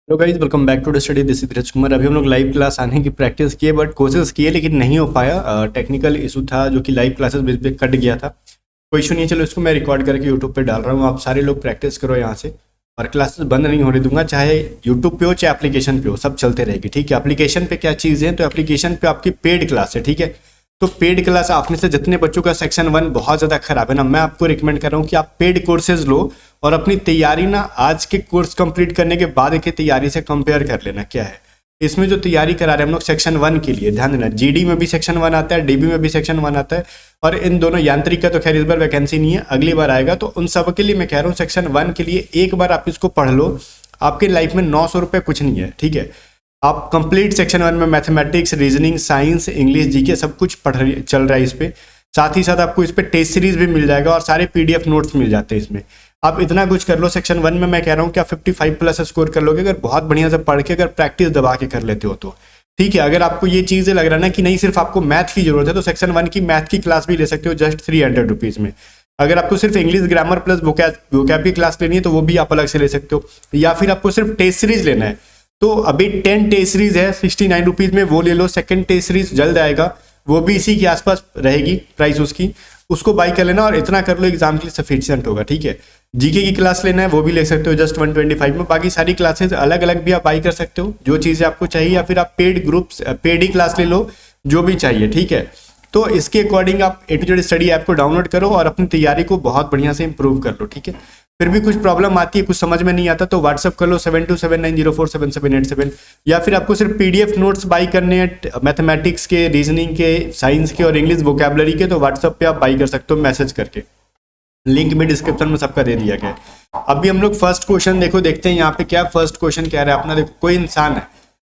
Hello guys, welcome back to the study. This is Dheeraj Kumar. अभी हम लोग लाइव क्लास आने की प्रैक्टिस किए, बट कोशिश किए लेकिन नहीं हो पाया। टेक्निकल इशू था जो कि लाइव क्लासेस बीच में कट गया था। कोई इशू नहीं है, चलो इसको मैं रिकॉर्ड करके यूट्यूब पे डाल रहा हूँ। आप सारे लोग प्रैक्टिस करो यहाँ से, और क्लासेस बंद नहीं होने दूंगा, चाहे यूट्यूब पे हो चाहे एप्लीकेशन पे हो, सब चलते रहेगी। ठीक है, एप्लीकेशन पे क्या चीज़ है, तो एप्लीकेशन पे आपकी पेड क्लास है। ठीक है, तो पेड क्लास आप में से जितने बच्चों का सेक्शन 1 बहुत ज़्यादा खराब है ना, मैं आपको रिकमेंड कर रहा हूँ कि आप पेड कोर्सेज लो और अपनी तैयारी ना आज के कोर्स कंप्लीट करने के बाद की तैयारी से कंपेयर कर लेना क्या है। इसमें जो तैयारी करा रहे हैं हम लोग सेक्शन 1 के लिए, ध्यान देना, जीडी में भी सेक्शन 1 आता है, डीबी में भी सेक्शन 1 आता है, और इन दोनों, यांत्रिक का तो खैर इस बार वैकेंसी नहीं है, अगली बार आएगा। तो उन सब के लिए मैं कह रहा हूँ सेक्शन 1 के लिए एक बार आप इसको पढ़ लो। आपके लाइफ में 900 रुपये कुछ नहीं है। ठीक है, आप कंप्लीट सेक्शन 1 में mathematics, reasoning, science, English, GK सब कुछ चल रहा है इस पे। साथ ही साथ आपको इस पे टेस्ट सीरीज भी मिल जाएगा और सारे पीडीएफ नोट्स मिल जाते हैं इसमें। आप इतना कुछ कर लो सेक्शन 1 में, मैं कह रहा हूँ कि आप 55 प्लस स्कोर कर लोगे अगर बहुत बढ़िया से पढ़ के, अगर प्रैक्टिस दबा के कर लेते हो तो। ठीक है, अगर आपको ये चीज़ें लग रहा है ना कि नहीं सिर्फ आपको मैथ की जरूरत है, तो सेक्शन 1 की मैथ की क्लास भी ले सकते हो जस्ट 300 रुपीज़ में। अगर आपको सिर्फ इंग्लिश ग्रामर प्लस वोकैब की क्लास लेनी है तो वो भी आप अलग से ले सकते हो, या फिर आपको सिर्फ टेस्ट सीरीज लेना है तो अभी 10 टेस्ट सीरीज है 69 रुपीज़ में, वो ले लो। सेकंड टेस्ट सीरीज जल्द आएगा, वो भी इसी के आसपास रहेगी प्राइस उसकी, उसको बाई कर लेना और इतना कर लो, एग्जाम के लिए सफिशिएंट होगा। ठीक है, जीके की क्लास लेना है वो भी ले सकते हो जस्ट 125 में। बाकी सारी क्लासेस अलग अलग भी आप बाई कर सकते हो जो चीज़ें आपको चाहिए, या फिर आप पेड ग्रुप्स, पेड ही क्लास ले लो जो भी चाहिए। ठीक है, तो इसके अकॉर्डिंग आप A to Z study app को डाउनलोड करो और अपनी तैयारी को बहुत बढ़िया से इंप्रूव कर लो। ठीक है, फिर भी कुछ प्रॉब्लम आती है, कुछ समझ में नहीं आता, तो व्हाट्सअप कर लो 7279047787, या फिर आपको सिर्फ पीडीएफ नोट्स बाई करने हैं मैथमेटिक्स के, रीजनिंग के, साइंस के और इंग्लिश वोकैबुलरी के, तो व्हाट्सअप पे आप बाई कर सकते हो मैसेज करके। लिंक भी डिस्क्रिप्शन में सबका दे दिया गया है। अभी हम लोग फर्स्ट क्वेश्चन देखते हैं यहाँ पे क्या फर्स्ट क्वेश्चन कह रहा है अपना। देखो, कोई इंसान है,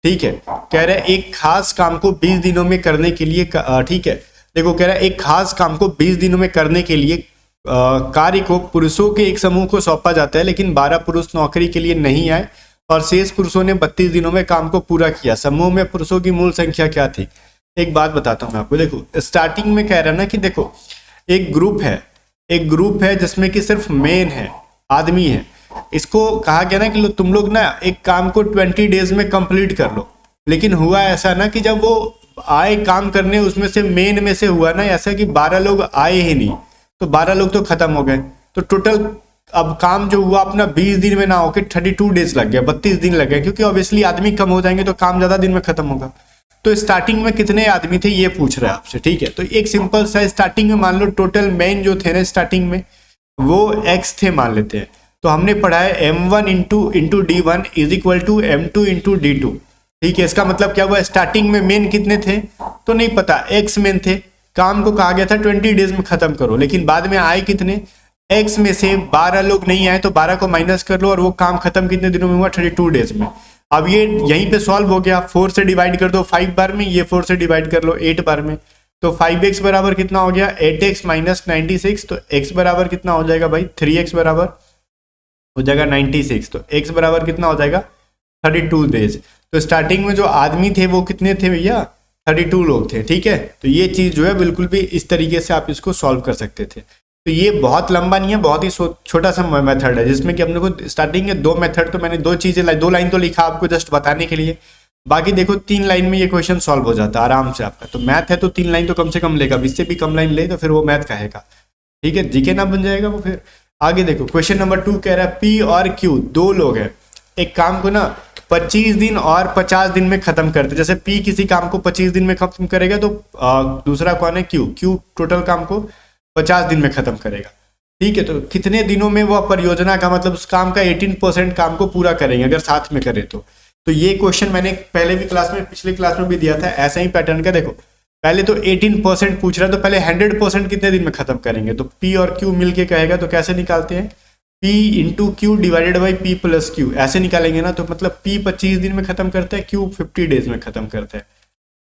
ठीक है, कह रहा है एक खास काम को 20 दिनों में करने के लिए, ठीक है, देखो कह रहा है एक खास काम को 20 दिनों में करने के लिए कार्य को पुरुषों के एक समूह को सौंपा जाता है, लेकिन 12 पुरुष नौकरी के लिए नहीं आए और शेष पुरुषों ने 32 दिनों में काम को पूरा किया। समूह में पुरुषों की मूल संख्या क्या थी? एक बात बताता हूँ मैं आपको। देखो, स्टार्टिंग में कह रहा है ना कि देखो एक ग्रुप है जिसमें कि सिर्फ मेन है, आदमी है। इसको कहा गया ना कि तुम लोग ना एक काम को 20 डेज में कंप्लीट कर लो, लेकिन हुआ ऐसा ना कि जब वो आए काम करने, उसमें से मेन में से हुआ ना ऐसा कि 12 लोग आए ही नहीं, तो 12 लोग तो खत्म हो गए। तो टोटल अब काम जो हुआ अपना 20 दिन में ना होकर 32 डेज लग गया, 32 दिन लग गए, क्योंकि ऑब्वियसली आदमी कम हो जाएंगे तो काम ज्यादा दिन में खत्म होगा। तो स्टार्टिंग में कितने आदमी थे ये पूछ रहा है आपसे। ठीक है, तो एक सिंपल सा स्टार्टिंग में मान लो टोटल मैन जो थे ना स्टार्टिंग में वो x थे मान लेते हैं। तो हमने पढ़ा है m1 into d1 is equal to m2 into d2। ठीक है, इसका मतलब क्या हुआ, स्टार्टिंग में मेन कितने थे तो नहीं पता, x मेन थे, काम को कहा गया था 20 डेज में खत्म करो, लेकिन बाद में आए कितने, x में से 12 लोग नहीं आए तो 12 को माइनस कर लो और वो काम खत्म कितने दिनों में हुआ, 32 डेज में। अब ये यहीं पे सॉल्व हो गया, 4 से डिवाइड कर दो 5 बार में, ये 4 से डिवाइड कर लो 8 बार में, तो 5x बराबर कितना हो गया, 8x माइनस 96। तो x बराबर कितना हो जाएगा भाई, 3x बराबर हो जाएगा 96। तो x बराबर कितना हो जाएगा, 32 डेज। तो स्टार्टिंग में जो आदमी थे वो कितने थे भैया, 32 लोग थे। ठीक है, तो ये चीज़ जो है बिल्कुल भी इस तरीके से आप इसको सॉल्व कर सकते थे। तो ये बहुत लंबा नहीं है, बहुत ही छोटा सा मेथड है जिसमें कि अपने को स्टार्टिंग के 2 मेथड, तो मैंने 2 चीज़ें 2 लाइन तो लिखा आपको जस्ट बताने के लिए, बाकी देखो 3 लाइन में ये क्वेश्चन सॉल्व हो जाता है आराम से आपका। तो मैथ है तो 3 लाइन तो कम से कम लेगा, इससे भी कम लाइन ले तो फिर वो मैथ कहेगा। ठीक है, जीके ना बन जाएगा वो। फिर आगे देखो, क्वेश्चन नंबर 2 कह रहा है P और Q 2 लोग हैं, एक काम को ना 25 दिन और 50 दिन में खत्म करते। जैसे P किसी काम को 25 दिन में खत्म करेगा तो दूसरा कौन है, Q टोटल काम को 50 दिन में खत्म करेगा। ठीक है, तो कितने दिनों में वह परियोजना का, मतलब उस काम का 18% काम को पूरा करेंगे अगर साथ में करें तो ये क्वेश्चन मैंने पहले भी क्लास में, पिछले क्लास में भी दिया था, ऐसा ही पैटर्न का। देखो पहले तो 18% पूछ रहा है, तो पहले 100% कितने दिन में खत्म करेंगे, तो P और Q मिलके कहेगा, तो कैसे निकालते हैं, P into Q divided by P plus Q, ऐसे निकालेंगे ना। तो मतलब P 25 दिन में खत्म करता है, Q 50 डेज में खत्म करता है।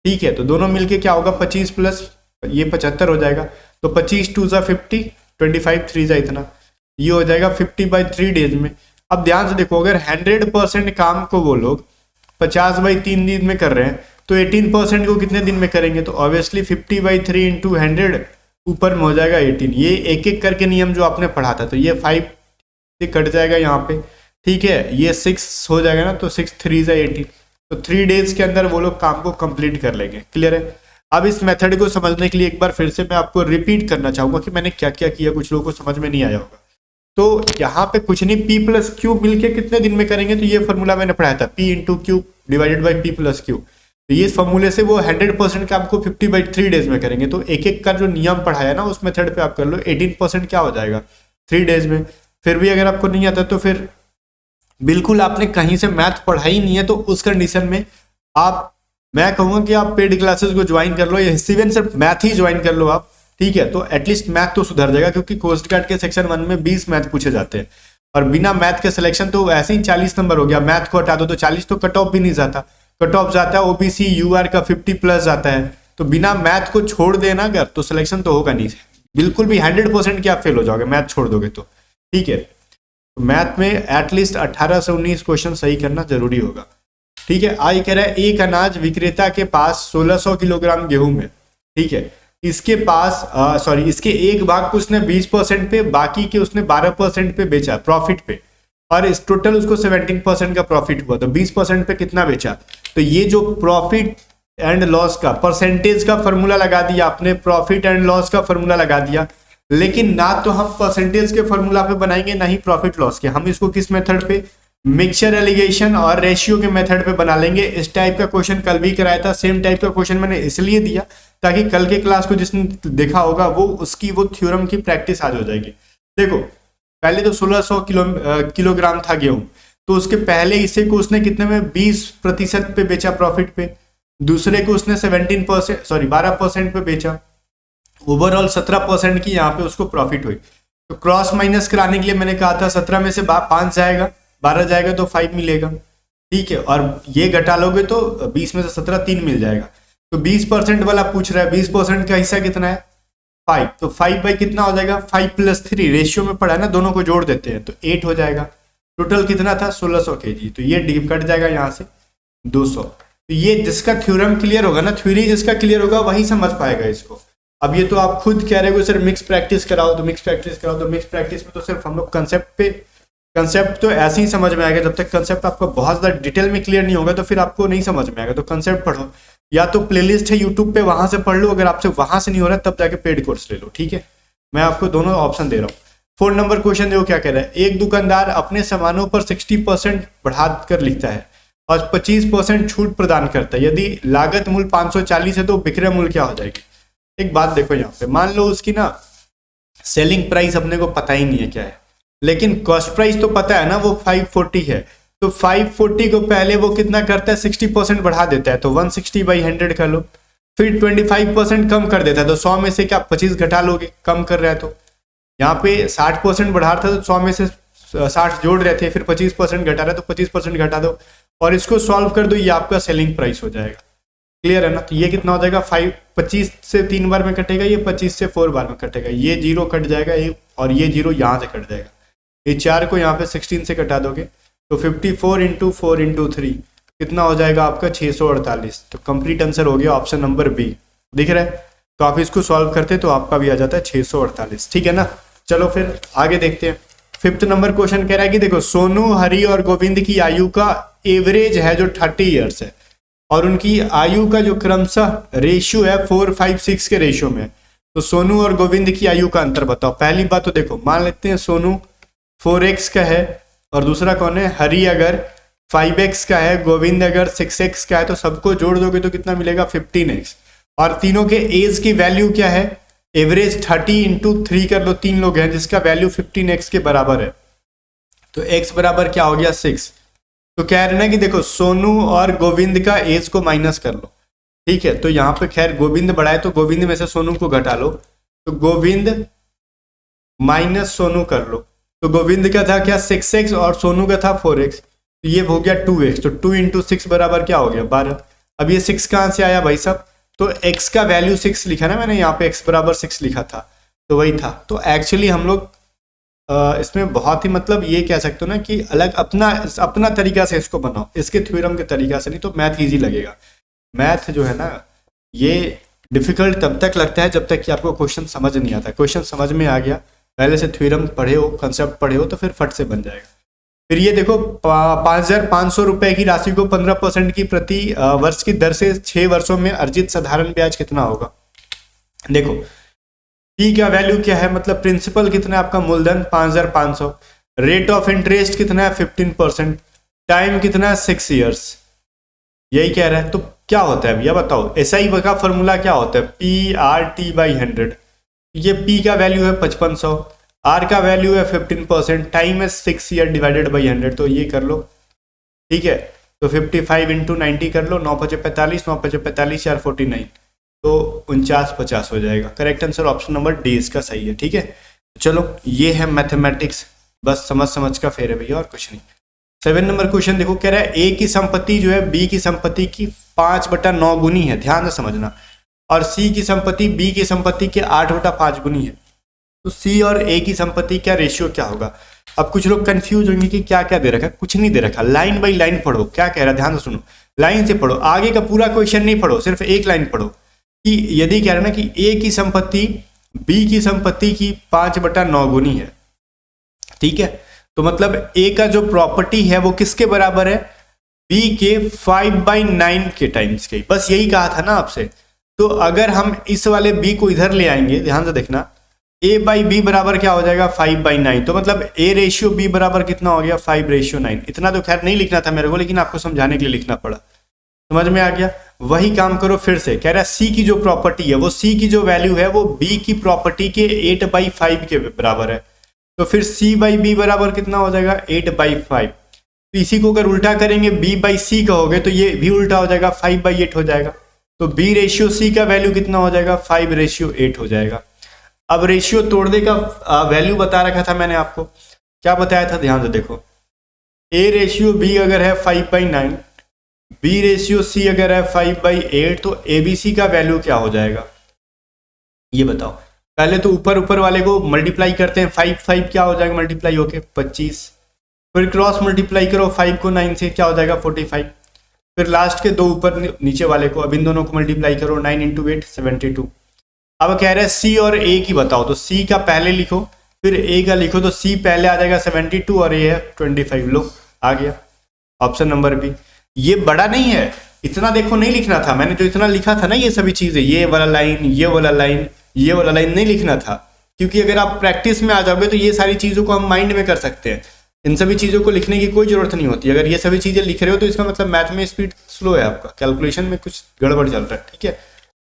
ठीक है, तो दोनों मिलके क्या होगा, 25 प्लस ये 75 हो जाएगा, तो 25 2 ज़ा 50, 25 3 ज़ा इतना, ये हो जाएगा 50/3 डेज में। अब ध्यान से देखो, अगर 100% काम को वो लोग 50/3 दिन में कर रहे हैं तो 18% को कितने दिन में करेंगे, तो ऑब्वियसली 50/3 इंटू 100 ऊपर में हो जाएगा 18। ये एक एक करके नियम जो आपने पढ़ा था, तो ये 5 से कट जाएगा यहाँ पे। ठीक है, ये 6 हो जाएगा ना, तो 6 3 is 18, तो 3 डेज के अंदर वो लोग काम को कंप्लीट कर लेंगे। क्लियर है। अब इस मेथड को समझने के लिए एक बार फिर से मैं आपको रिपीट करना चाहूंगा कि मैंने क्या क्या किया, कुछ लोगों को समझ में नहीं आया होगा। तो यहाँ पे कुछ नहीं, पी प्लस क्यू मिलके कितने दिन में करेंगे, तो ये फॉर्मूला मैंने पढ़ाया था, P into Q divided by P plus Q. तो ये फॉर्मूले से वो 100% काम को 50/3 डेज में करेंगे। तो एक एक का जो नियम पढ़ाया ना उस मेथड पे आप कर लो, 18% क्या हो जाएगा 3 डेज में। फिर भी अगर आपको नहीं आता तो फिर बिल्कुल आपने कहीं से मैथ पढ़ा ही नहीं है, तो उस कंडीशन में आप, मैं कहूँगा कि आप पेड क्लासेस को ज्वाइन कर लो, या सिर्फ सिर्फ मैथ ही ज्वाइन कर लो आप, ठीक है। तो एटलीस्ट मैथ तो सुधर जाएगा, क्योंकि कोस्ट गार्ड के सेक्शन 1 में 20 मैथ पूछे जाते हैं, और बिना मैथ के सिलेक्शन तो ऐसे ही 40 नंबर हो गया। मैथ को हटा दो तो 40, तो कट ऑफ भी नहीं जाता। कट ऑफ जाता है ओबीसी यूआर का 50+ जाता है, तो बिना मैथ को छोड़ देना अगर, तो सिलेक्शन तो होगा नहीं, बिल्कुल भी 100% क्या फेल हो जाओगे मैथ छोड़ दोगे तो, ठीक है। तो मैथ में एटलीस्ट 18 से 19 क्वेश्चन सही करना जरूरी होगा, ठीक है। आई कह रहा है एक अनाज विक्रेता के पास 1600 किलोग्राम गेहूं है, ठीक है। इसके पास इसके एक भाग को उसने 20% पे, बाकी के उसने 12% पे बेचा प्रॉफिट पे, और इस टोटल उसको 17% का प्रॉफिट हुआ। तो 20% पे कितना बेचा, तो ये जो प्रॉफिट एंड लॉस का परसेंटेज का फॉर्मूला लगा दिया आपने, प्रॉफिट एंड लॉस का फॉर्मूला लगा दिया, लेकिन ना तो हम परसेंटेज के फॉर्मूला पे बनाएंगे ना ही प्रॉफिट लॉस के। हम इसको किस मेथड पे, मिक्सचर एलिगेशन और रेशियो के मेथड पे बना लेंगे। इस टाइप का क्वेश्चन कल भी कराया था, सेम टाइप का क्वेश्चन मैंने इसलिए दिया ताकि कल के क्लास को जिसने देखा होगा वो उसकी वो थ्योरम की प्रैक्टिस आज हो जाएगी। देखो पहले तो 1600 किलोग्राम था गेहूं, तो उसके पहले हिस्से को उसने कितने में 20% पे बेचा प्रॉफिट पे, दूसरे को उसने 12% पे बेचा, ओवरऑल 17% की यहाँ पे उसको प्रॉफिट हुई। तो क्रॉस माइनस कराने के लिए मैंने कहा था 17 में से 5 जाएगा, 12 जाएगा तो 5 मिलेगा, ठीक है। और ये घटा लोगे तो 20 में से 17 3 मिल जाएगा। तो 20% वाला पूछ रहा है, 20% का हिस्सा कितना है 5, तो 5 बाई कितना हो जाएगा 5 + 3, रेशियो में पड़ा है ना, दोनों को जोड़ देते हैं तो 8 हो जाएगा। टोटल कितना था 1600 kg, तो ये डी कट जाएगा यहाँ से 200। तो ये जिसका थ्योरम क्लियर होगा ना, थ्योरी जिसका क्लियर होगा वही समझ पाएगा इसको। अब ये तो आप खुद कह रहे हो सर मिक्स प्रैक्टिस कराओ, तो मिक्स प्रैक्टिस कराओ, तो मिक्स प्रैक्टिस में तो सिर्फ हम लोग कंसेप्ट तो ऐसे ही समझ में आएगा। जब तक कंसेप्ट आपको बहुत ज़्यादा डिटेल में क्लियर नहीं होगा तो फिर आपको नहीं समझ में आएगा। तो कंसेप्ट पढ़ो, या तो प्लेलिस्ट है यूट्यूब पे वहां से पढ़ लो, अगर आपसे वहां से नहीं हो रहा तब जाके पेड कोर्स ले लो, ठीक है। मैं आपको दोनों ऑप्शन दे रहा हूँ। 4 नंबर क्वेश्चन देखो क्या कह रहा है, एक दुकानदार अपने सामानों पर 60% बढ़ा कर लिखता है और 25% छूट प्रदान करता है। यदि लागत मूल्य 540 है तो विक्रय मूल्य क्या हो जाएगी। एक बात देखो यहाँ पे, मान लो उसकी ना सेलिंग प्राइस अपने को पता ही नहीं है क्या है, लेकिन कॉस्ट प्राइस तो पता है ना, वो 540 है। तो 540 को पहले वो कितना करता है 60% बढ़ा देता है, तो 160/100 कर लो, फिर 25% कम कर देता है, तो 100 में से क्या 25 घटा लोगे, कम कर रहा है। तो यहाँ पे 60% बढ़ा रहा था तो 100 में से 60 जोड़ रहे थे, फिर 25% घटा रहा है तो 25% घटा दो और इसको सॉल्व कर दो, ये आपका सेलिंग प्राइस हो जाएगा। क्लियर है ना। तो ये कितना हो जाएगा 25 से 3 बार में कटेगा, ये 25 से 4 बार में कटेगा, ये 0 कट जाएगा और ये 0 यहाँ से कट जाएगा। ये 4 को यहाँ पे 16 से कटा दोगे तो 54 × 4 × 3 कितना हो जाएगा आपका 648। तो कंप्लीट आंसर हो गया ऑप्शन नंबर बी, दिख रहा है। तो आप इसको सॉल्व करते तो आपका भी आ जाता है 648, ठीक है ना। चलो फिर आगे देखते हैं। 5th नंबर क्वेश्चन कह रहा है कि देखो सोनू, हरि और गोविंद की आयु का एवरेज है जो 30 ईयर्स है, और उनकी आयु का जो क्रमशः रेशियो है 4, 5, 6 के रेशियो में। तो सोनू और गोविंद की आयु का अंतर बताओ। पहली बात तो देखो, मान लेते हैं सोनू 4x का है और दूसरा कौन है हरि अगर 5x का है, गोविंद अगर 6x का है, तो सबको जोड़ दोगे तो कितना मिलेगा 15x। और तीनों के एज की वैल्यू क्या है, एवरेज 30 × 3 कर लो, 3 लोग हैं जिसका वैल्यू 15x के बराबर है। तो x बराबर क्या हो गया 6। तो कह रहे ना कि देखो सोनू और गोविंद का एज को माइनस कर लो, ठीक है। तो यहाँ पे खैर गोविंद बड़ा है तो गोविंद में से सोनू को घटा लो, तो गोविंद माइनस सोनू कर लो। तो गोविंद का था क्या 6x और सोनू का था 4x, तो ये हो गया 2x। तो 2 × 6 बराबर क्या हो गया 12। अब ये 6 कहाँ से आया भाई साहब, तो x का वैल्यू 6 लिखा ना मैंने, यहाँ पे x बराबर 6 लिखा था तो वही था। तो एक्चुअली हम लोग इसमें बहुत ही मतलब ये कह सकते हो ना कि अलग अपना तरीका से इसको बनाओ, इसके थ्योरम के तरीका से, नहीं तो मैथ ईजी लगेगा। मैथ जो है ना ये डिफिकल्ट तब तक लगता है जब तक कि आपको क्वेश्चन समझ नहीं आता। क्वेश्चन समझ में आ गया, पहले से थ्योरम पढ़े हो, कंसेप्ट पढ़े हो, तो फिर फट से बन जाएगा। फिर ये देखो 5,500 रुपए की राशि को 15% की प्रति वर्ष की दर से 6 वर्षों में अर्जित साधारण ब्याज कितना होगा। देखो पी का वैल्यू क्या है, मतलब प्रिंसिपल कितना है आपका, मूलधन 5,500, रेट ऑफ इंटरेस्ट कितना है 15%, टाइम कितना है 6 ईयर्स, यही कह रहा है। तो क्या होता है भैया बताओ, एसआई का फॉर्मूला क्या होता है, पी आर टी बाई 100। ये पी का वैल्यू है 5500, आर का वैल्यू है 15%, टाइम है 6 ईयर डिवाइडेड बाई 100, तो ये कर लो, ठीक है। तो 55 इंटू 90 कर लो, 9×5 = 45, 9×5 = 4 49, तो 4950 हो जाएगा। Correct answer option number D इसका सही है, ठीक है। चलो ये है मैथमेटिक्स, बस समझ समझ का फेर है भैया और कुछ नहीं। 7 नंबर क्वेश्चन देखो, कह रहा है ए की संपत्ति जो है बी की संपत्ति की 5/9 गुनी है, ध्यान से समझना, और सी की संपत्ति बी की संपत्ति के 8/5 गुनी है। तो सी और ए की संपत्ति क्या रेशियो क्या होगा। अब कुछ लोग कंफ्यूज होंगे कि क्या क्या दे रखा है, कुछ नहीं दे रखा, लाइन बाई लाइन पढ़ो, क्या कह रहा है ध्यान से सुनो, लाइन से पढ़ो, आगे का पूरा क्वेश्चन नहीं पढ़ो, सिर्फ एक लाइन पढ़ो कि यदि कह रहा है ना कि ए की संपत्ति बी की संपत्ति की 5/9 गुनी है, ठीक है, तो मतलब ए का जो प्रॉपर्टी है वो किसके बराबर है, बी के 5/9 के टाइम्स के, बस यही कहा था ना आपसे। तो अगर हम इस वाले बी को इधर ले आएंगे, ध्यान से देखना, ए बाई बी बराबर क्या हो जाएगा 5/9, तो मतलब ए रेशियो बी बराबर कितना हो गया 5:9। इतना तो खैर नहीं लिखना था मेरे को, लेकिन आपको समझाने के लिए लिखना पड़ा, समझ में आ गया। वही काम करो फिर से, कह रहा है सी की जो प्रॉपर्टी है वो सी की जो वैल्यू है वो बी की प्रॉपर्टी के 8/5 के बराबर है, तो फिर सी बाई बी बराबर कितना हो जाएगा 8/5। तो इसी को अगर उल्टा करेंगे बी बाई सी कहोगे तो ये भी उल्टा हो जाएगा 5/8 हो जाएगा, तो बी रेशियो सी का वैल्यू कितना हो जाएगा 5:8 हो जाएगा। अब रेशियो तोड़ने का वैल्यू बता रखा था मैंने आपको, क्या बताया था ध्यान से देखो, ए रेशियो बी अगर है 5/9, बी रेशियो सी अगर है 5/8, तो ए बी सी का वैल्यू क्या हो जाएगा ये बताओ। पहले तो ऊपर ऊपर वाले को मल्टीप्लाई करते हैं, 5 क्या हो जाएगा मल्टीप्लाई होके 25, फिर क्रॉस मल्टीप्लाई करो 5 को 9 से क्या हो जाएगा 45, फिर लास्ट के दो ऊपर नीचे वाले को, अब इन दोनों को मल्टीप्लाई करो 9 × 8 72। अब कह रहे हैं सी और ए की बताओ, तो सी का पहले लिखो फिर ए का लिखो, तो सी पहले आ जाएगा 72 और ए है 25, लो आ गया ऑप्शन नंबर बी। ये बड़ा नहीं है, इतना देखो नहीं लिखना था मैंने, जो इतना लिखा था ना ये सभी चीजें, ये वाला लाइन ये वाला लाइन ये वाला लाइन नहीं लिखना था, क्योंकि अगर आप प्रैक्टिस में आ जाओगे तो ये सारी चीजों को हम माइंड में कर सकते हैं, इन सभी चीजों को लिखने की कोई जरूरत नहीं होती। अगर ये सभी चीजें लिख रहे हो तो इसका मतलब मैथ में स्पीड स्लो है आपका, कैलकुलेशन में कुछ गड़बड़ चल रहा है, ठीक है।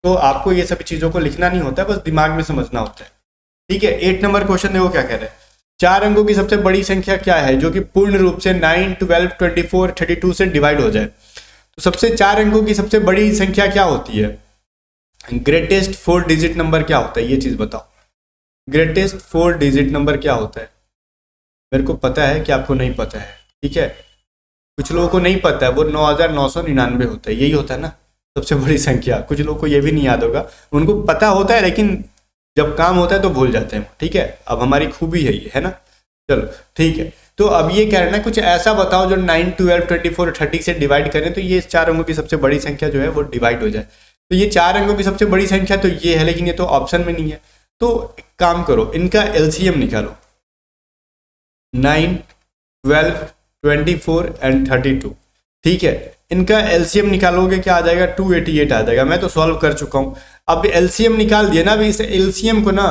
तो आपको ये सभी चीजों को लिखना नहीं होता है, बस दिमाग में समझना होता है, ठीक है। 8 नंबर क्वेश्चन देखो क्या कह रहे हैं, 4 अंकों की सबसे बड़ी संख्या क्या है जो कि पूर्ण रूप से 9, 12, 24, 32 से डिवाइड हो जाए। तो सबसे 4 अंकों की सबसे बड़ी संख्या क्या होती है, ग्रेटेस्ट 4 डिजिट नंबर क्या होता है, ये चीज बताओ। ग्रेटेस्ट 4 डिजिट नंबर क्या होता है, मेरे को पता है कि आपको नहीं पता है, ठीक है, कुछ लोगों को नहीं पता है, वो 9999 होता है, यही होता है ना सबसे बड़ी संख्या। कुछ लोगों को ये भी नहीं याद होगा, उनको पता होता है लेकिन जब काम होता है तो भूल जाते हैं, ठीक है। अब हमारी खूबी है ये, है ना, चलो ठीक है। तो अब ये कह रहे हैं कुछ ऐसा बताओ जो 9, 12, 24, 30 से डिवाइड करें तो ये 4 अंकों की सबसे बड़ी संख्या जो है वो डिवाइड हो जाए। तो ये 4 अंकों की सबसे बड़ी संख्या तो ये है, लेकिन ये तो ऑप्शन में नहीं है, तो एक काम करो इनका एलसीएम निकालो, 9, 12, 24 एंड 32, ठीक है। इनका एलसीएम निकालोगे क्या आ जाएगा 288 आ जाएगा, मैं तो सॉल्व कर चुका हूं। अब एलसीएम निकाल दिया ना, अभी इस एलसीएम को ना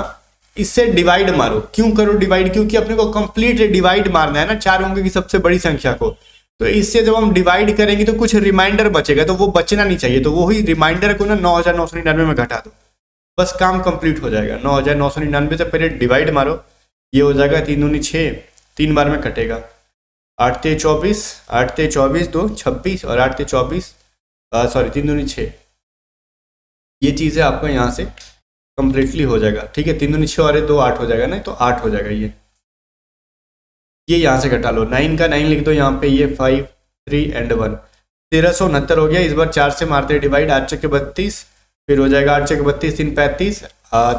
इससे डिवाइड मारो। क्यों करो डिवाइड, क्योंकि अपने को कंप्लीट डिवाइड मारना है ना 4 अंकों की सबसे बड़ी संख्या को, तो इससे जब हम डिवाइड करेंगे तो कुछ रिमाइंडर बचेगा, तो वो बचना नहीं चाहिए, तो वही रिमाइंडर को ना 9999 में घटा दो, बस काम कंप्लीट हो जाएगा। 9999 से पहले डिवाइड मारो, ये हो जाएगा 3 दूनी 6, 3 बार में कटेगा, 8 × 24, 8 × 24 2 26 और 8 × 24 सॉरी 3 दूनी 6, ये चीज़ें आपको यहाँ से कंप्लीटली हो जाएगा, ठीक है। 3 दूनी 6 और 2 8 हो जाएगा ना, तो 8 हो जाएगा। ये यहाँ से घटा लो, 9 का 9 लिख दो यहाँ पे, ये 5, 3 एंड 1, 1369 हो गया। इस बार 4 से मारते हैं डिवाइड, 8 × 32, फिर हो जाएगा 8 × 32 3 35,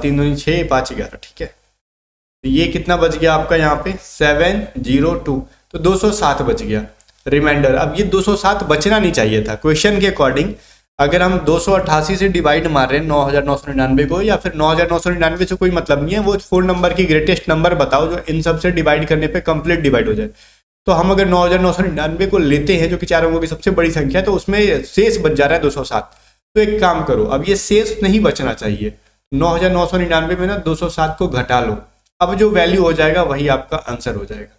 3 दूनी 6 5 11, ठीक है। तो ये कितना बच गया आपका यहाँ पे 702, तो 207 बच गया रिमाइंडर। अब ये 207 बचना नहीं चाहिए था क्वेश्चन के अकॉर्डिंग। अगर हम 288 से डिवाइड मार रहे हैं 9999 को, या फिर 9999 से कोई मतलब नहीं है, वो 4 नंबर की ग्रेटेस्ट नंबर बताओ जो इन सब से डिवाइड करने पे कंप्लीट डिवाइड हो जाए। तो हम अगर 9999 को लेते हैं जो कि 4 अंकों की सबसे बड़ी संख्या है, तो उसमें शेष बच जा रहा है 207। तो एक काम करो, अब ये शेष नहीं बचना चाहिए, 9999 में ना 207 को घटा लो, अब जो वैल्यू हो जाएगा वही आपका आंसर हो जाएगा।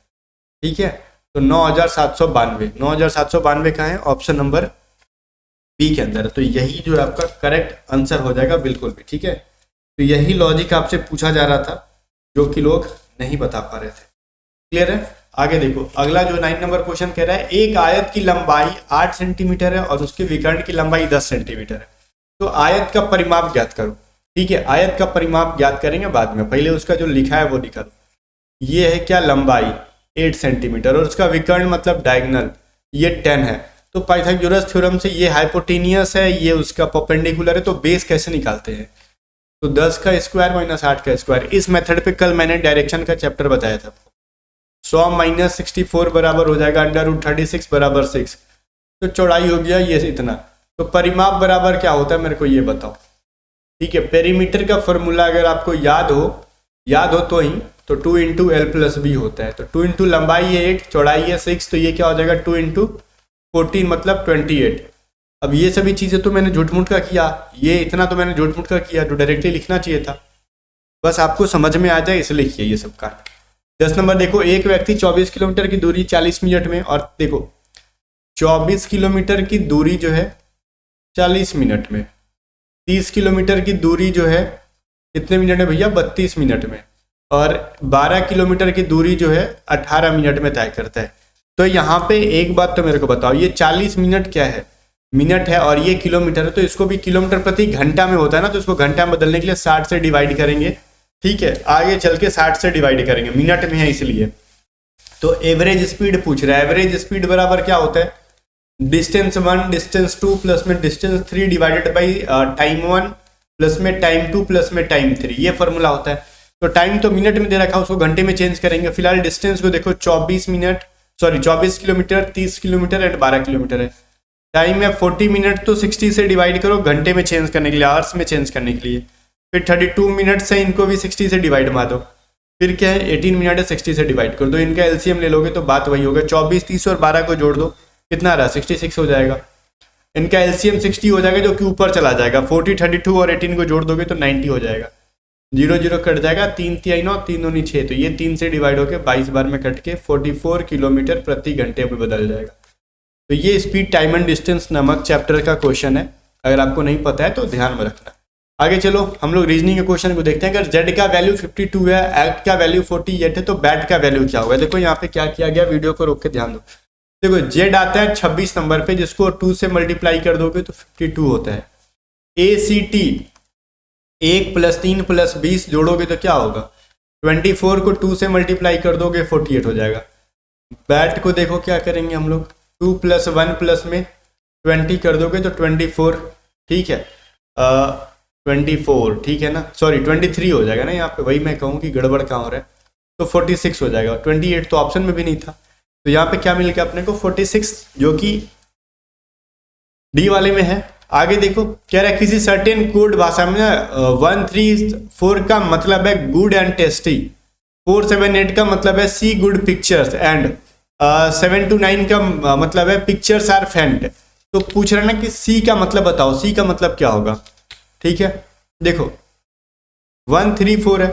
ठीक है, तो 9792 कहाँ है, ऑप्शन नंबर बी के अंदर है। तो यही जो है आपका करेक्ट आंसर हो जाएगा बिल्कुल भी। ठीक है, तो यही लॉजिक आपसे पूछा जा रहा था जो कि लोग नहीं बता पा रहे थे। क्लियर है? आगे देखो, अगला जो 9 नंबर क्वेश्चन कह रहा है एक आयत की लंबाई 8 सेंटीमीटर है और उसके विकर्ण की लंबाई 10 सेंटीमीटर है, तो आयत का परिमाप ज्ञात करो। ठीक है, आयत का परिमाप ज्ञात करेंगे बाद में, पहले उसका जो लिखा है वो लिखा दो। ये है क्या, लंबाई 8 सेंटीमीटर और उसका विकर्ण मतलब डायगोनल ये 10 है। तो पाइथागोरस थ्योरम से ये हाइपोटेनियस है, ये उसका परपेंडिकुलर है, तो बेस कैसे निकालते हैं, तो 10 का स्क्वायर माइनस 8 का स्क्वायर। इस मेथड पे कल मैंने डायरेक्शन का चैप्टर बताया था। 100 माइनस 64 बराबर हो जाएगा √36 बराबर 6। तो चौड़ाई हो गया ये इतना। तो परिमाप बराबर क्या होता है मेरे को ये बताओ। ठीक है, पेरीमीटर का फॉर्मूला अगर आपको याद हो तो ही, तो 2 इंटू एल प्लस बी होता है। तो 2 इंटू लंबाई है 8, चौड़ाई है 6, तो ये क्या हो जाएगा 2 इंटू 14 मतलब 28। अब ये सभी चीज़ें तो मैंने झूठ मूठ का किया, ये इतना तो मैंने झूठ मूठ का किया जो डायरेक्टली लिखना चाहिए था, बस आपको समझ में आ जाए इसलिए लिखिए ये सब का। 10 नंबर देखो, एक व्यक्ति 24 किलोमीटर की दूरी 40 मिनट में, और देखो 24 किलोमीटर की दूरी जो है 40 मिनट में, 30 किलोमीटर की दूरी जो है कितने मिनट में भैया, 32 मिनट में, और 12 किलोमीटर की दूरी जो है 18 मिनट में तय करता है। तो यहाँ पे एक बात तो मेरे को बताओ, ये 40 मिनट क्या है, मिनट है, और ये किलोमीटर है, तो इसको भी किलोमीटर प्रति घंटा में होता है ना, तो इसको घंटा में बदलने के लिए 60 से डिवाइड करेंगे। ठीक है, आगे चल के 60 से डिवाइड करेंगे, मिनट में है इसलिए। तो एवरेज स्पीड पूछ रहा है, एवरेज स्पीड बराबर क्या होता है, डिस्टेंस 1 डिस्टेंस 2 प्लस में distance 3 divided by time 1 plus में टाइम 2 प्लस में टाइम 3, ये फॉर्मूला होता है। तो टाइम तो मिनट में दे रखा है, उसको घंटे में चेंज करेंगे। फिलहाल डिस्टेंस को देखो 24 किलोमीटर, 30 किलोमीटर एंड 12 किलोमीटर है। टाइम है 40 मिनट, तो 60 से डिवाइड करो घंटे में चेंज करने के लिए, आवर्स में चेंज करने के लिए। फिर 32 मिनट से इनको भी 60 से डिवाइड मार दो, फिर क्या है 18 मिनट है 60 से डिवाइड कर दो, इनका एलसीएम ले लोगे तो बात वही होगा। 24, 30 और 12 को जोड़ दो, कितना रहा 66 हो जाएगा। इनका एलसीएम 60 हो जाएगा जो कि ऊपर चला जाएगा। 40, 32 और 18 को जोड़ दोगे तो 90 हो जाएगा। 0 0 कट जाएगा, 3 3 9 3 9 6, तो ये 3 से डिवाइड होकर 22 बार में कट के 44 किलोमीटर प्रति घंटे में बदल जाएगा। तो ये स्पीड टाइम एंड डिस्टेंस नामक चैप्टर का क्वेश्चन है, अगर आपको नहीं पता है तो ध्यान में रखना। आगे चलो हम लोग रीजनिंग के क्वेश्चन को देखते हैं। अगर जेड का वैल्यू 52 है, एक्ट का वैल्यू 48 है, तो बैट का वैल्यू क्या होगा। देखो यहाँ पे क्या किया गया, वीडियो को रोक के ध्यान दो। देखो जेड आता है 26 नंबर पे, जिसको 2 से मल्टीप्लाई कर दोगे तो 52 होता है। ए सी टी 1 + 3 + 20 जोड़ोगे तो क्या होगा, 24 को 2 से मल्टीप्लाई कर दोगे 48 हो जाएगा। बैट को देखो क्या करेंगे हम लोग, 2 + 1 प्लस में 20 कर दोगे तो 24, ठीक है 24, ठीक है ना, सॉरी 23 हो जाएगा ना, यहाँ पे वही मैं कहूँ कि गड़बड़ कहाँ हो रहा है। तो 46 हो जाएगा, 28 तो ऑप्शन में भी नहीं था, तो यहाँ पे क्या मिल गया अपने को 46, जो कि डी वाले में है। आगे देखो कह रहा है किसी सर्टेन कोड भाषा में 134 का मतलब है गुड एंड टेस्टी, 478 का मतलब है सी गुड पिक्चर्स, एंड 729 का मतलब है पिक्चर्स आर फैंट। तो पूछ रहा है ना कि सी का मतलब बताओ, सी का मतलब क्या होगा। ठीक है, देखो 134 है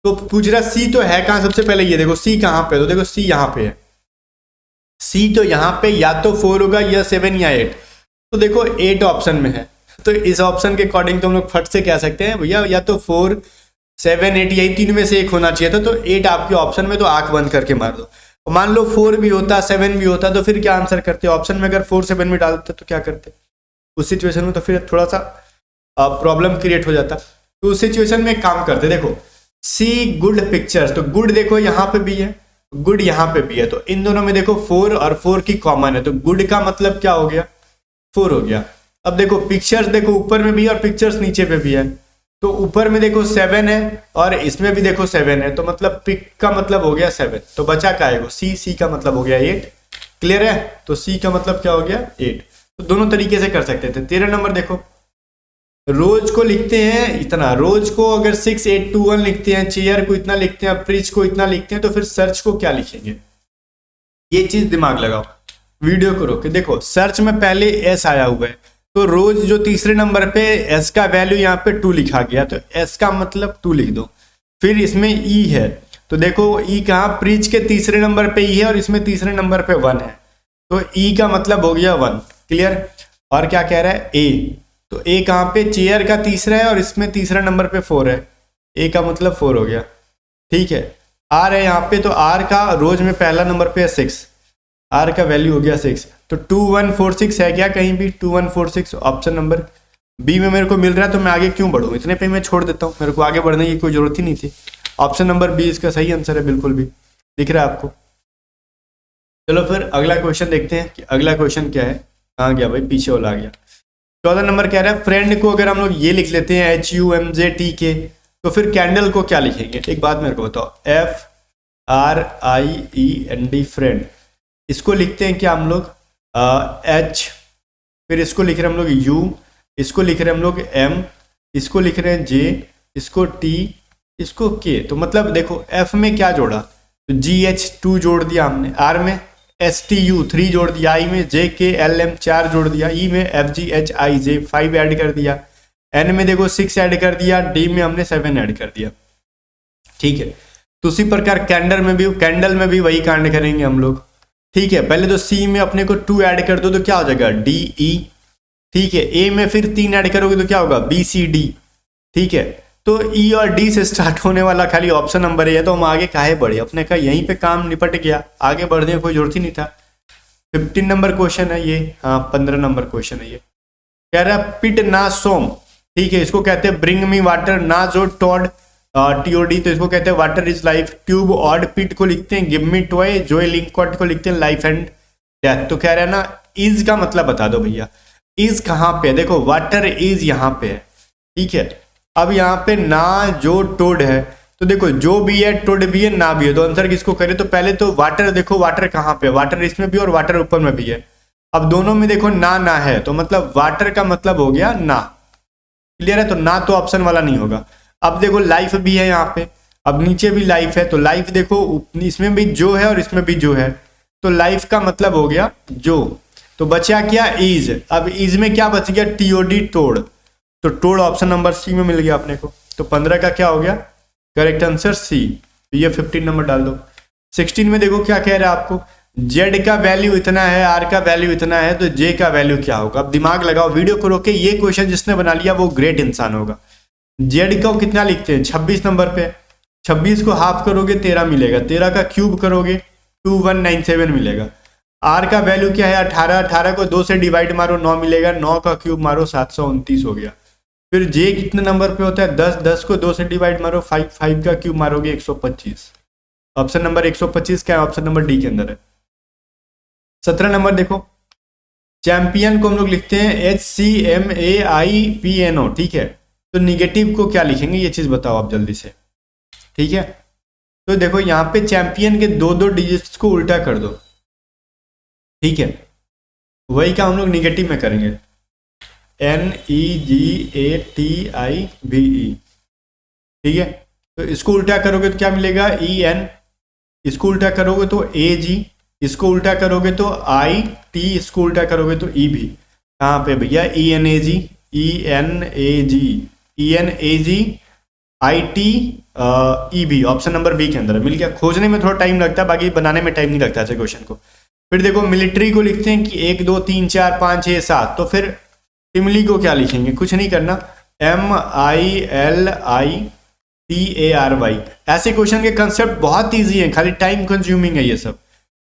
तो पूछ रहा सी तो है कहाँ, सबसे पहले ये देखो सी कहाँ पे, तो देखो सी यहाँ पे है, सी तो यहाँ पे या तो 4 होगा या 7 या 8, तो देखो 8 ऑप्शन में है, तो इस ऑप्शन के अकॉर्डिंग तो हम लोग फट से कह सकते हैं भैया या तो 4, 7, 8 यही तीन में से एक होना चाहिए था, तो 8 आपके ऑप्शन में, तो आंख बंद करके मार दो। मान लो 4 भी होता, 7 भी होता, तो फिर क्या आंसर करते, ऑप्शन में अगर 4, 7 में डालते तो क्या करते उस सिचुएशन में, तो फिर थोड़ा सा प्रॉब्लम क्रिएट हो जाता। तो उस सिचुएशन में काम करते, देखो सी गुड पिक्चर्स, तो गुड देखो यहाँ पे भी है, गुड यहाँ पे भी है, तो इन दोनों में देखो 4 और 4 की कॉमन है, तो गुड का मतलब क्या हो गया 4 हो गया। अब देखो पिक्चर्स देखो ऊपर में भी है और पिक्चर्स नीचे पे भी है, तो ऊपर में देखो 7 है और इसमें भी देखो 7 है, तो मतलब पिक का मतलब हो गया 7, तो बचा क्या आएगा सी, सी का मतलब हो गया 8। क्लियर है, तो सी का मतलब क्या हो गया 8। तो दोनों तरीके से कर सकते थे। 13 नंबर देखो, रोज को लिखते हैं इतना, रोज को अगर 6821 लिखते हैं, चेयर को इतना लिखते हैं, फ्रिज को इतना लिखते हैं, तो फिर सर्च को क्या लिखेंगे। ये चीज दिमाग लगाओ, वीडियो को रोक के देखो। सर्च में पहले एस आया हुआ है, तो रोज जो तीसरे नंबर पे एस का वैल्यू यहाँ पे 2 लिखा गया, तो एस का मतलब 2 लिख दो। फिर इसमें ई है, तो देखो ई कहाँ, प्रीच के तीसरे नंबर पे ई है और इसमें तीसरे नंबर पे 1 है, तो ई का मतलब हो गया 1। क्लियर। और क्या कह रहा है, ए, तो ए कहाँ पे, चेयर का तीसरा है और इसमें तीसरा नंबर पे 4 है, ए का मतलब 4 हो गया। ठीक है। आर है यहाँ पे, तो आर का रोज में पहला नंबर पे है 6, आर का वैल्यू हो गया 6, तो 2146 है क्या कहीं भी, 2146 ऑप्शन नंबर बी में मेरे को मिल रहा है। तो मैं आगे क्यों बढ़ूँ, इतने पे मैं छोड़ देता हूँ, मेरे को आगे बढ़ने की कोई जरूरत ही नहीं थी। ऑप्शन नंबर बी इसका सही आंसर है, बिल्कुल भी दिख रहा है आपको। चलो फिर अगला क्वेश्चन देखते हैं कि अगला क्वेश्चन क्या है। कहाँ गया भाई, पीछे वाला आ गया। 14 नंबर कह रहा है, फ्रेंड को अगर हम लोग ये लिख लेते हैं HUMJTK, तो फिर कैंडल को क्या लिखेंगे, एक बात मेरे को बताओ। FRIEND फ्रेंड, इसको लिखते हैं क्या हम लोग H, फिर इसको लिख रहे हैं हम लोग U, इसको लिख रहे हैं हम लोग M, इसको लिख रहे हैं J, इसको T, इसको K। तो मतलब देखो F में क्या जोड़ा, तो GH2 जोड़ दिया हमने, R में STU 3 जोड़ दिया, I में JKLM 4 जोड़ दिया, E में FGHIJ 5 ऐड कर दिया, N में देखो 6 ऐड कर दिया, D में हमने 7 ऐड कर दिया। ठीक है। तो उसी प्रकार कैंडल में भी वही कांड करेंगे हम लोग। ठीक है। पहले तो C में अपने को 2 ऐड कर दो तो क्या हो जाएगा DE। ठीक है। A में फिर 3 ऐड करोगे तो क्या होगा BCD। ठीक है। तो E और D से स्टार्ट होने वाला खाली ऑप्शन नंबर है, तो हम आगे काहे बढ़े, अपने का यहीं पे काम निपट गया, आगे बढ़ने की कोई जरूरत ही नहीं था। 15 नंबर क्वेश्चन है ये, हाँ 15 नंबर क्वेश्चन है ये। कह रहा है पिट ना सोम, ठीक है, इसको कहते हैं ब्रिंग मी वाटर, ना जो टॉड TOD, तो इसको कहते हैं water is life. Tube odd pit को लिखते हैं गिव मी टॉय, जोए लिंकॉट को लिखते हैं लाइफ एंड डेथ। तो कह रहा है ना इज का मतलब बता दो भैया, इज कहाँ पे है, देखो वाटर इज यहाँ पे है। ठीक है। अब यहाँ पे ना जो टोड है, तो देखो जो भी है टोड भी है ना भी है, तो आंसर किसको करे, तो पहले तो वाटर, देखो वाटर कहाँ पे, वाटर इसमें भी और वाटर ऊपर में भी है। अब दोनों में देखो ना है, तो मतलब वाटर का मतलब हो गया ना। क्लियर है। तो ना तो ऑप्शन वाला नहीं होगा। अब देखो लाइफ भी है यहाँ पे, अब नीचे भी लाइफ है, तो लाइफ देखो इसमें भी जो है और इसमें भी जो है, तो लाइफ का मतलब हो गया जो। तो बचा क्या इज। अब इज में क्या बच गया TOD टोड, तो टोड ऑप्शन नंबर C में मिल गया अपने को। तो 15 का क्या हो गया करेक्ट आंसर C। तो ये 15 नंबर डाल दो। 16 में देखो क्या कह रहा है आपको, Z का वैल्यू इतना है, R का वैल्यू इतना है, तो J का वैल्यू क्या होगा। अब दिमाग लगाओ, वीडियो को रोके, ये क्वेश्चन जिसने बना लिया वो ग्रेट इंसान होगा। Z को कितना लिखते हैं 26 नंबर पे, 26 को हाफ करोगे 13 मिलेगा, 13 का क्यूब करोगे 2197 मिलेगा। R का वैल्यू क्या है 18, 18 को 2 से डिवाइड मारो 9 मिलेगा, 9 का क्यूब मारो 729 हो गया। फिर J कितने नंबर पे होता है 10, 10 को 2 से डिवाइड मारो 5, 5 का क्यूब मारोगे 125। ऑप्शन नंबर 125 क्या है, ऑप्शन नंबर D के अंदर है। 17 नंबर देखो, चैंपियन को हम लोग लिखते हैं HCMAIPNO। ठीक है। तो निगेटिव को क्या लिखेंगे ये चीज बताओ आप जल्दी से। ठीक है। तो देखो यहाँ पे चैंपियन के 2 डिजिट्स को उल्टा कर दो। ठीक है। वही का हम लोग निगेटिव में करेंगे, NEGATIVE। ठीक है। तो इसको उल्टा करोगे तो क्या मिलेगा EN, इसको उल्टा करोगे तो AG, इसको उल्टा करोगे तो IT, इसको उल्टा करोगे तो EB। कहाँ पे भैया ENAG, IT EB, option number B के अंदर मिल गया। खोजने में थोड़ा टाइम लगता है, बाकी बनाने में टाइम नहीं लगता ऐसे क्वेश्चन को। फिर देखो मिलिट्री को लिखते हैं कि 1 2 3 4 5 6 7, तो फिर टिमली को क्या लिखेंगे, कुछ नहीं करना, MILITARY। ऐसे क्वेश्चन के कंसेप्ट बहुत ईजी है, खाली टाइम कंज्यूमिंग है ये सब।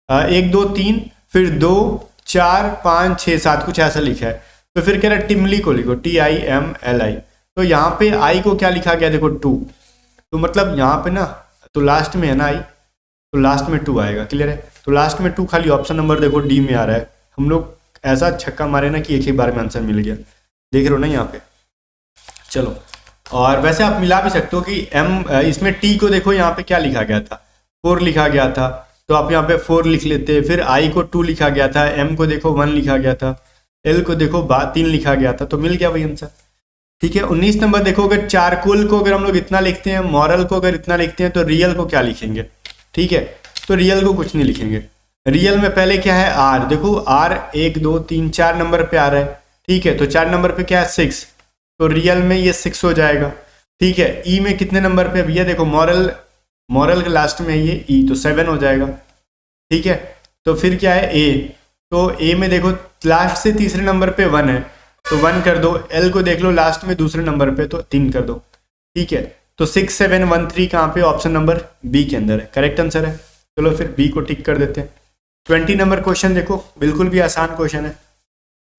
1 2 3 फिर 2 4 5 6 7 कुछ ऐसा लिखा है। तो फिर कह रहा है टिमली को लिखो TIMLI। तो यहाँ पे आई को क्या लिखा गया देखो 2, तो मतलब यहाँ पे ना तो लास्ट में है ना आई, तो लास्ट में 2 आएगा। क्लियर है। तो लास्ट में 2 खाली ऑप्शन नंबर देखो D में आ रहा है। हम लोग ऐसा छक्का मारे ना कि एक ही बार में आंसर मिल गया, देख रहे हो ना यहाँ पे। चलो, और वैसे आप मिला भी सकते हो कि इसमें T को देखो यहाँ पे क्या लिखा गया था 4 लिखा गया था, तो आप यहाँ पे 4 लिख लेते। फिर I को 2 लिखा गया था, M को देखो 1 लिखा गया था, L को देखो 3 लिखा गया था, तो मिल गया वही आंसर। ठीक है। 19 नंबर देखो, अगर चारकोल को अगर हम लोग इतना लिखते हैं, मॉरल को अगर इतना लिखते हैं, तो रियल को क्या लिखेंगे। ठीक है। तो रियल को कुछ नहीं लिखेंगे, रियल में पहले क्या है आर, देखो आर 1 2 3 4 नंबर पे आ रहा है, ठीक है, तो 4 नंबर पे क्या है 6, तो रियल में ये 6 हो जाएगा, ठीक है। ई में कितने नंबर पे भैया, देखो मॉरल, मॉरल के लास्ट में ये ई, तो 7 हो जाएगा, ठीक है। तो फिर क्या है ए, तो ए में देखो लास्ट से तीसरे नंबर पे 1 है, तो 1 कर दो। एल को देख लो लास्ट में दूसरे नंबर पे, तो 3 कर दो, ठीक है। तो 6 7 1 3 कहाँ पे, ऑप्शन नंबर बी के अंदर है, करेक्ट आंसर है। चलो फिर बी को टिक कर देते हैं। 20 नंबर क्वेश्चन देखो, बिल्कुल भी आसान क्वेश्चन है।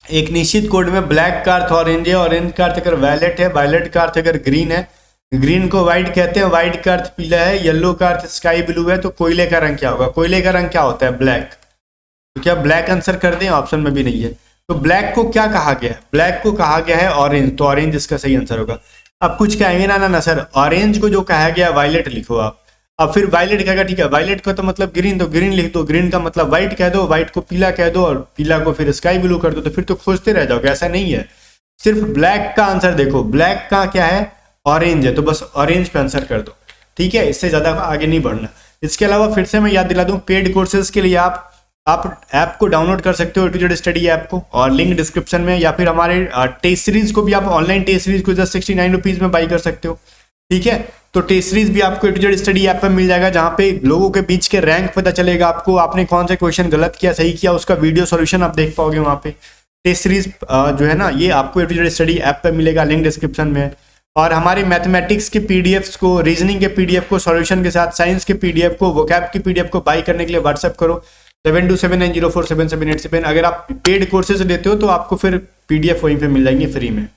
एक निश्चित कोड में ब्लैक का अर्थ ऑरेंज है, ऑरेंज का अर्थ अगर वायलेट है, वायलेट का अर्थ अगर ग्रीन है, ग्रीन को व्हाइट कहते हैं, व्हाइट का अर्थ पीला है, येलो का अर्थ स्काई ब्लू है, तो कोयले का रंग क्या होगा, कोयले का रंग क्या होता है ब्लैक, तो क्या ब्लैक आंसर कर दें, ऑप्शन में भी नहीं है। तो ब्लैक को क्या कहा गया है, ब्लैक को कहा गया है ऑरेंज, तो ऑरेंज इसका सही आंसर होगा। अब कुछ कहेंगे ना सर ऑरेंज को जो कहा गया वायलेट लिखो आप, अब फिर वायलेट कहेगा, ठीक है वायलेट का तो मतलब ग्रीन, तो ग्रीन लिख दो, ग्रीन का मतलब व्हाइट कह दो, व्हाइट को पीला कह दो, और पीला को फिर स्काई ब्लू कर दो, तो फिर तो खोजते रह जाओगे, ऐसा नहीं है। सिर्फ ब्लैक का आंसर देखो, ब्लैक का क्या है ऑरेंज है, तो बस ऑरेंज पे आंसर कर दो, ठीक है, इससे ज्यादा आगे नहीं बढ़ना। इसके अलावा फिर से मैं याद दिला दूं, पेड कोर्सेज के लिए आप ऐप को डाउनलोड कर सकते हो, A to Z study app को, और लिंक डिस्क्रिप्शन में, या फिर हमारे टेस्ट सीरीज को भी आप ऑनलाइन टेस्ट सीरीज को जस्ट 69 रुपीज में बाई कर सकते हो, ठीक है। तो टेस्ट सीरीज भी आपको A to Z study app पर मिल जाएगा, जहाँ पे लोगों के बीच के रैंक पता चलेगा आपको, आपने कौन से क्वेश्चन गलत किया सही किया, उसका वीडियो सॉल्यूशन आप देख पाओगे वहाँ पे। टेस्ट सीरीज जो है ना, ये आपको A to Z study app पर मिलेगा, लिंक डिस्क्रिप्शन में। और हमारे मैथमेटिक्स के पीडीएफ्स को, रीजनिंग के पीडीएफ को, सॉल्यूशन के साथ साइंस के पीडीएफ को, वोकैब की पीडीएफ को बाई करने के लिए व्हाट्सएप करो 7279047787। अगर आप पेड कोर्सेज लेते हो तो आपको फिर पीडीएफ वहीं पे मिल जाएंगे फ्री में।